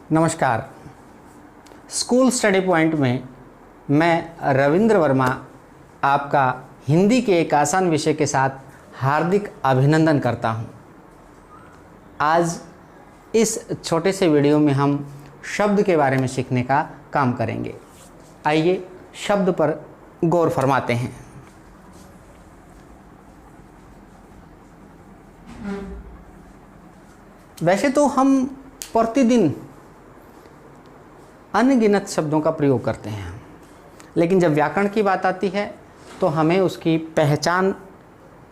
नमस्कार। School study point में मैं रविंद्र वर्मा आपका हिंदी के एक आसान विषय के साथ हार्दिक अभिनंदन करता हूं। आज इस छोटे से वीडियो में हम शब्द के बारे में सीखने का काम करेंगे। आइए शब्द पर गौर फरमाते हैं। वैसे तो हम प्रतिदिन अनगिनत शब्दों का प्रयोग करते हैं, लेकिन जब व्याकरण की बात आती है तो हमें उसकी पहचान,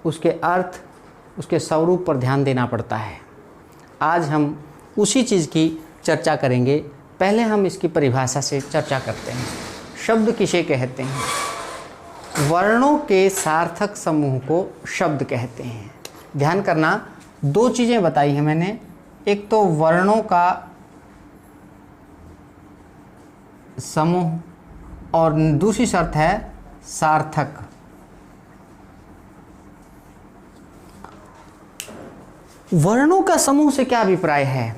उसके अर्थ, उसके स्वरूप पर ध्यान देना पड़ता है। आज हम उसी चीज़ की चर्चा करेंगे। पहले हम इसकी परिभाषा से चर्चा करते हैं। शब्द किसे कहते हैं? वर्णों के सार्थक समूह को शब्द कहते हैं। ध्यान करना, दो चीज़ें बताई हैं मैंने। एक तो वर्णों का समूह और दूसरी शर्त है सार्थक। वर्णों का समूह से क्या अभिप्राय है?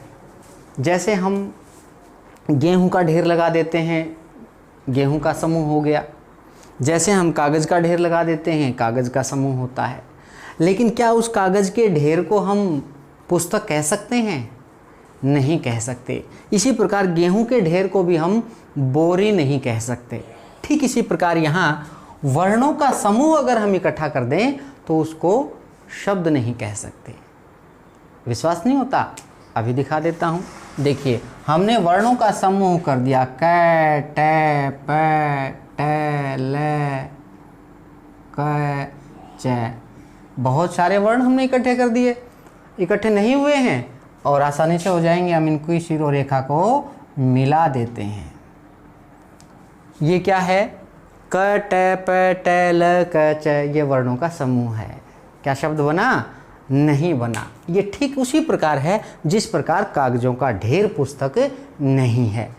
जैसे हम गेहूं का ढेर लगा देते हैं, गेहूं का समूह हो गया। जैसे हम कागज़ का ढेर लगा देते हैं, कागज़ का समूह होता है। लेकिन क्या उस कागज़ के ढेर को हम पुस्तक कह सकते हैं? नहीं कह सकते। इसी प्रकार गेहूं के ढेर को भी हम बोरी नहीं कह सकते। ठीक इसी प्रकार यहाँ वर्णों का समूह अगर हम इकट्ठा कर दें तो उसको शब्द नहीं कह सकते। विश्वास नहीं होता? अभी दिखा देता हूँ। देखिए, हमने वर्णों का समूह कर दिया। क, ट, प, ट, ल, क, च। बहुत सारे वर्ण हमने इकट्ठे कर दिए। इकट्ठे नहीं हुए हैं और आसानी से हो जाएंगे। हम इनको शिरो रेखा को मिला देते हैं। ये क्या है? क, ट, प, ट, ल, क, च। ये वर्णों का समूह है। क्या शब्द बना? नहीं बना। ये ठीक उसी प्रकार है जिस प्रकार कागजों का ढेर पुस्तक नहीं है।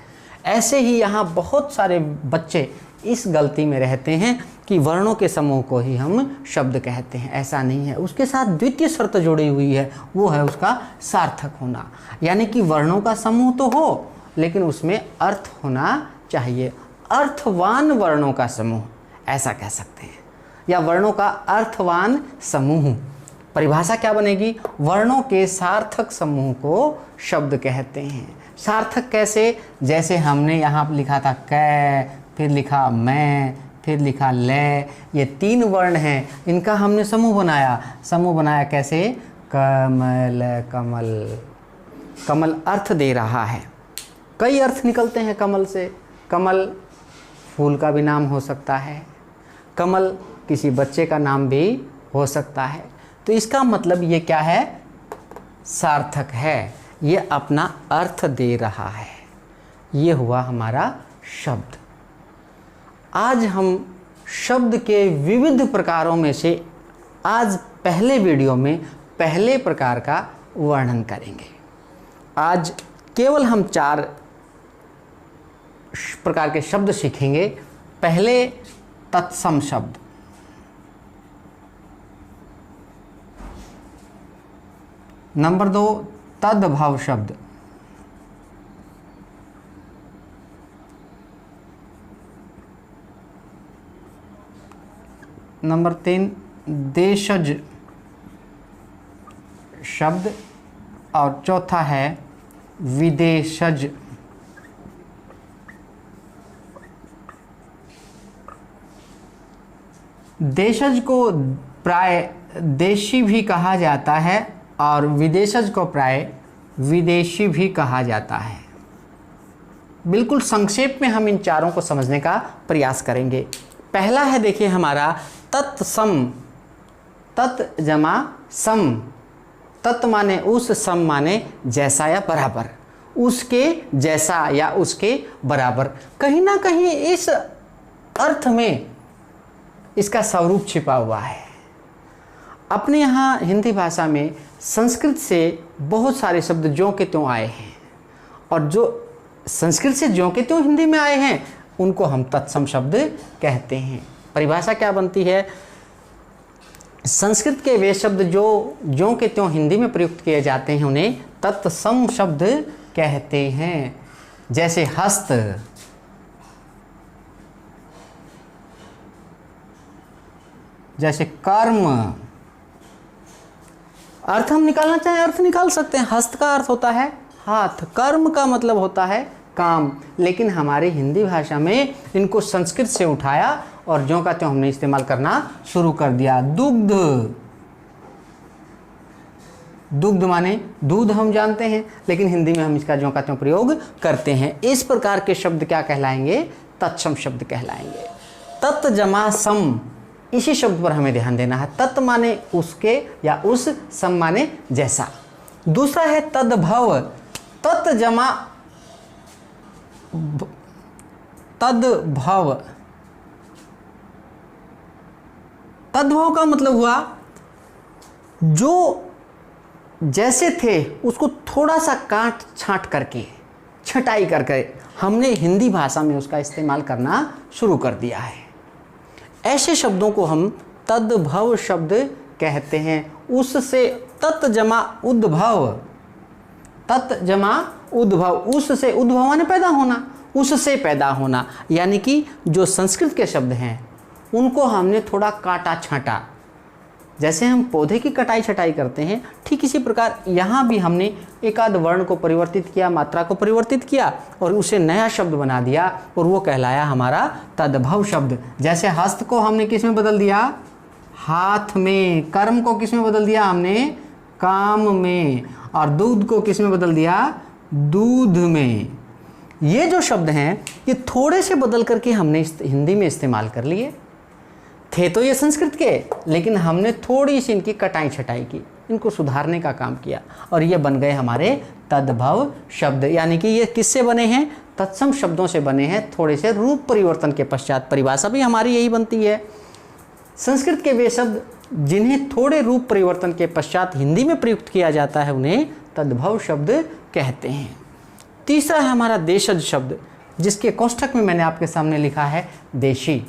ऐसे ही यहाँ बहुत सारे बच्चे इस गलती में रहते हैं कि वर्णों के समूह को ही हम शब्द कहते हैं। ऐसा नहीं है। उसके साथ द्वितीय शर्त जुड़ी हुई है, वो है उसका सार्थक होना। यानी कि वर्णों का समूह तो हो, लेकिन उसमें अर्थ होना चाहिए। अर्थवान वर्णों का समूह, ऐसा कह सकते हैं, या वर्णों का अर्थवान समूह। परिभाषा क्या बनेगी? वर्णों के सार्थक समूह को शब्द कहते हैं। सार्थक कैसे? जैसे हमने यहाँ लिखा था क, फिर लिखा मैं, फिर लिखा ले। ये तीन वर्ण हैं, इनका हमने समूह बनाया। समूह बनाया कैसे? कमल, कमल। कमल अर्थ दे रहा है। कई अर्थ निकलते हैं कमल से। कमल फूल का भी नाम हो सकता है। कमल किसी बच्चे का नाम भी हो सकता है। तो इसका मतलब ये क्या है? सार्थक है। ये अपना अर्थ दे रहा है। ये हुआ हमारा शब्द। आज हम शब्द के विविध प्रकारों में से आज पहले वीडियो में पहले प्रकार का वर्णन करेंगे। आज केवल हम 4 प्रकार के शब्द सीखेंगे। पहले तत्सम शब्द। नंबर 2 तद्भव शब्द। नंबर 3 देशज शब्द। और चौथा है विदेशज। देशज को प्राय देशी भी कहा जाता है और विदेशज को प्राय विदेशी भी कहा जाता है। बिल्कुल संक्षेप में हम इन चारों को समझने का प्रयास करेंगे। पहला है, देखिए, हमारा तत्सम। तत् जमा सम। तत् माने उस, सम माने जैसा या बराबर। उसके जैसा या उसके बराबर। कहीं ना कहीं इस अर्थ में इसका स्वरूप छिपा हुआ है। अपने यहाँ हिंदी भाषा में संस्कृत से बहुत सारे शब्द ज्यों के त्यों आए हैं, और जो संस्कृत से ज्यों के त्यों हिंदी में आए हैं उनको हम तत्सम शब्द कहते हैं। परिभाषा क्या बनती है? संस्कृत के वे शब्द जो ज्यों के त्यों हिंदी में प्रयुक्त किए जाते हैं उन्हें तत्सम शब्द कहते हैं। जैसे हस्त, जैसे कर्म। अर्थ हम निकालना चाहें अर्थ निकाल सकते हैं। हस्त का अर्थ होता है हाथ, कर्म का मतलब होता है काम, लेकिन हमारी हिंदी भाषा में इनको संस्कृत से उठाया और ज्यों का त्यों हमने इस्तेमाल करना शुरू कर दिया। दुग्ध, दुग्ध माने दूध हम जानते हैं, लेकिन हिंदी में हम इसका ज्यों का त्यों प्रयोग करते हैं। इस प्रकार के शब्द क्या कहलाएंगे? तत्सम शब्द कहलाएंगे। तत् जमा सम, इसी शब्द पर हमें ध्यान देना है। तत् माने उसके या उस, सम माने जैसा। दूसरा है तद्भव, तत् जमा तद्भव। तद्भव का मतलब हुआ जो जैसे थे उसको थोड़ा सा काट छांट करके, छटाई करके हमने हिंदी भाषा में उसका इस्तेमाल करना शुरू कर दिया है। ऐसे शब्दों को हम तद्भव शब्द कहते हैं। उससे तत् जमा उद्भव, तत् जमा उद्भव, उससे, उद्भव माने पैदा होना, उससे पैदा होना, यानी कि जो संस्कृत के शब्द हैं उनको हमने थोड़ा काटा छांटा। जैसे हम पौधे की कटाई छटाई करते हैं, ठीक इसी प्रकार यहाँ भी हमने एकाध वर्ण को परिवर्तित किया, मात्रा को परिवर्तित किया और उसे नया शब्द बना दिया और वो कहलाया हमारा तद्भव शब्द। जैसे हस्त को हमने किस में बदल दिया? हाथ में। कर्म को किस में बदल दिया हमने? काम में। और दूध को किस में बदल दिया? दूध में। ये जो शब्द हैं ये थोड़े से बदल करके हमने हिंदी में इस्तेमाल कर लिए। थे तो ये संस्कृत के, लेकिन हमने थोड़ी सी इनकी कटाई छटाई की, इनको सुधारने का काम किया और ये बन गए हमारे तद्भव शब्द। यानी कि ये किससे बने हैं? तत्सम शब्दों से बने हैं, थोड़े से रूप परिवर्तन के पश्चात। परिभाषा भी हमारी यही बनती है। संस्कृत के वे शब्द जिन्हें थोड़े रूप परिवर्तन के पश्चात हिंदी में प्रयुक्त किया जाता है उन्हें तद्भव शब्द कहते हैं। तीसरा है हमारा देशज शब्द, जिसके कोष्ठक में मैंने आपके सामने लिखा है देशी।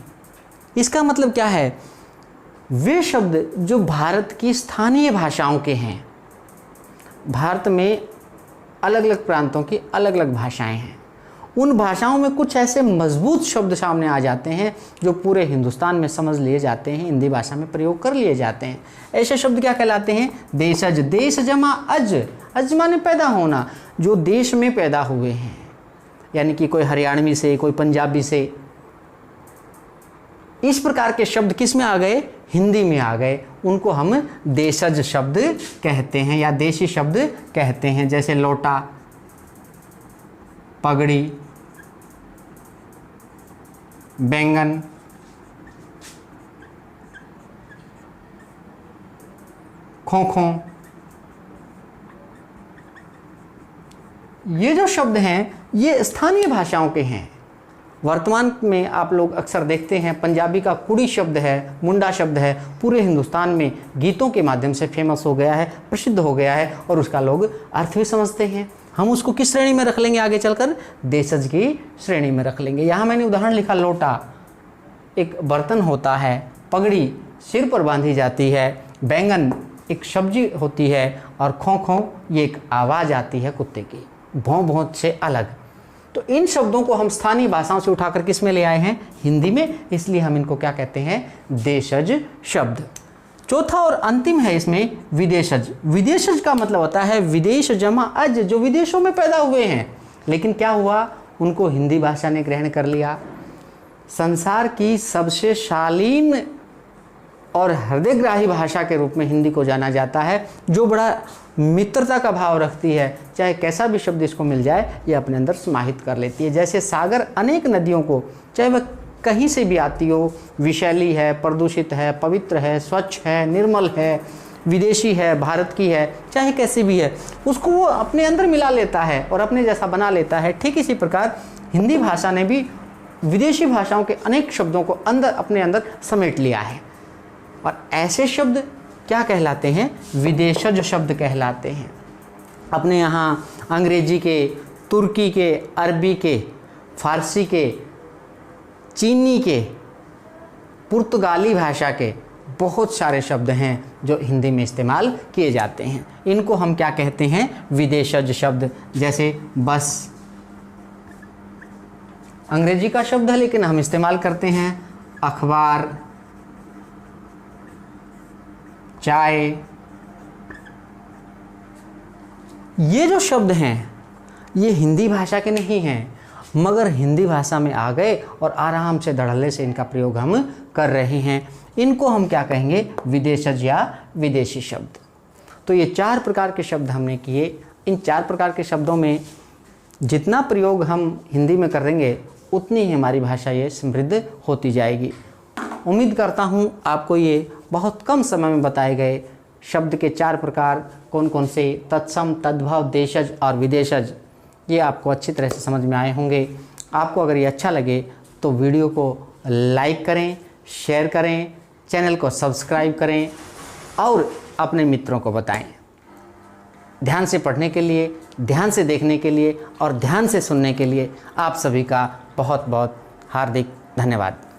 इसका मतलब क्या है? वे शब्द जो भारत की स्थानीय भाषाओं के हैं। भारत में अलग अलग प्रांतों की अलग अलग भाषाएं हैं। उन भाषाओं में कुछ ऐसे मजबूत शब्द सामने आ जाते हैं जो पूरे हिंदुस्तान में समझ लिए जाते हैं, हिंदी भाषा में प्रयोग कर लिए जाते हैं। ऐसे शब्द क्या कहलाते हैं? देशज। देश जमा अज, अज माने पैदा होना, जो देश में पैदा हुए हैं, यानी कि कोई हरियाणवी से, कोई पंजाबी से। इस प्रकार के शब्द किस में आ गए? हिंदी में आ गए। उनको हम देशज शब्द कहते हैं या देशी शब्द कहते हैं। जैसे लोटा, पगड़ी, बैंगन, खोखो। ये जो शब्द हैं ये स्थानीय भाषाओं के हैं। वर्तमान में आप लोग अक्सर देखते हैं पंजाबी का कुड़ी शब्द है, मुंडा शब्द है, पूरे हिंदुस्तान में गीतों के माध्यम से फेमस हो गया है, प्रसिद्ध हो गया है और उसका लोग अर्थ भी समझते हैं। हम उसको किस श्रेणी में रख लेंगे? आगे चलकर देशज की श्रेणी में रख लेंगे। यहाँ मैंने उदाहरण लिखा, लोटा एक बर्तन होता है, पगड़ी सिर पर बांधी जाती है, बैंगन एक सब्जी होती है और खों ये एक आवाज़ आती है कुत्ते की, भौं भौं से अलग। तो इन शब्दों को हम स्थानीय भाषाओं से उठाकर किस में ले आए हैं? हिंदी में। इसलिए हम इनको क्या कहते हैं? देशज शब्द। चौथा और अंतिम है इसमें विदेशज। विदेशज का मतलब होता है विदेश जमा अज, जो विदेशों में पैदा हुए हैं, लेकिन क्या हुआ? उनको हिंदी भाषा ने ग्रहण कर लिया। संसार की सबसे शालीन और हृदयग्राही भाषा के रूप में हिंदी को जाना जाता है, जो बड़ा मित्रता का भाव रखती है। चाहे कैसा भी शब्द इसको मिल जाए ये अपने अंदर समाहित कर लेती है। जैसे सागर अनेक नदियों को, चाहे वह कहीं से भी आती हो, विषैली है, प्रदूषित है, पवित्र है, स्वच्छ है, निर्मल है, विदेशी है, भारत की है, चाहे कैसी भी है, उसको वो अपने अंदर मिला लेता है और अपने जैसा बना लेता है। ठीक इसी प्रकार हिंदी भाषा ने भी विदेशी भाषाओं के अनेक शब्दों को अपने अंदर समेट लिया है। और ऐसे शब्द क्या कहलाते हैं? विदेशज शब्द कहलाते हैं। अपने यहाँ अंग्रेजी के, तुर्की के, अरबी के, फारसी के, चीनी के, पुर्तगाली भाषा के बहुत सारे शब्द हैं जो हिंदी में इस्तेमाल किए जाते हैं। इनको हम क्या कहते हैं? विदेशज शब्द। जैसे बस, अंग्रेजी का शब्द है लेकिन हम इस्तेमाल करते हैं अखबार, चाय। ये जो शब्द हैं ये हिंदी भाषा के नहीं हैं, मगर हिंदी भाषा में आ गए और आराम से धड़ल्ले से इनका प्रयोग हम कर रहे हैं। इनको हम क्या कहेंगे? विदेशज या विदेशी शब्द। तो ये 4 प्रकार के शब्द हमने किए। इन 4 प्रकार के शब्दों में जितना प्रयोग हम हिंदी में करेंगे उतनी ही हमारी भाषा ये समृद्ध होती जाएगी। उम्मीद करता हूँ आपको ये बहुत कम समय में बताए गए शब्द के 4 प्रकार कौन कौन से, तत्सम, तद्भव, देशज और विदेशज, ये आपको अच्छी तरह से समझ में आए होंगे। आपको अगर ये अच्छा लगे तो वीडियो को लाइक करें, शेयर करें, चैनल को सब्सक्राइब करें और अपने मित्रों को बताएं। ध्यान से पढ़ने के लिए, ध्यान से देखने के लिए और ध्यान से सुनने के लिए आप सभी का बहुत बहुत हार्दिक धन्यवाद।